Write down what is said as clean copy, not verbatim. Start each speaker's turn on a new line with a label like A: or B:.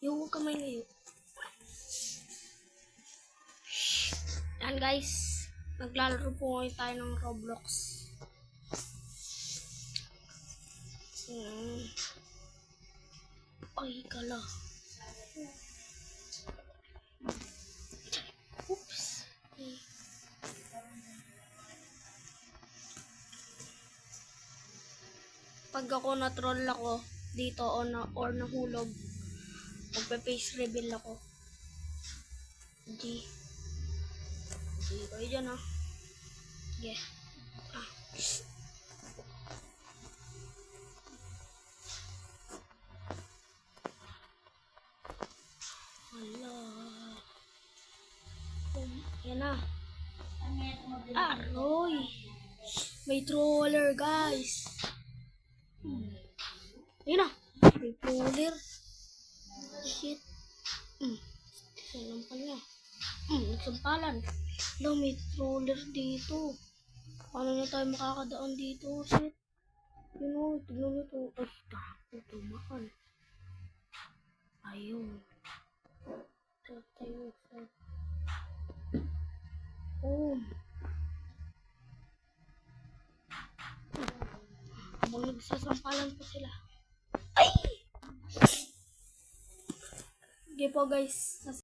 A: Yung kamay ngayon. Yan guys. Naglalaro po ngayon tayo ng Roblox. Ay, kala. Oops. Okay. Pag ako na-troll ako dito or nahulog, magpe-face reveal ako. G kayo dyan, ah. Yeah. Ah. Hala. Yan na. Aroy. May troller, guys. Yan na. May troller. Shit. Sinampal niya. Nagsampalan. Hala, may troller dito. Paano na tayo makakadaan dito? Shit. Yun o, tignan nyo to. Ay, tako, tumakan. Ayun. Tayo. Oh. Habang nagsasampalan pa sila. Ay! Okay po guys.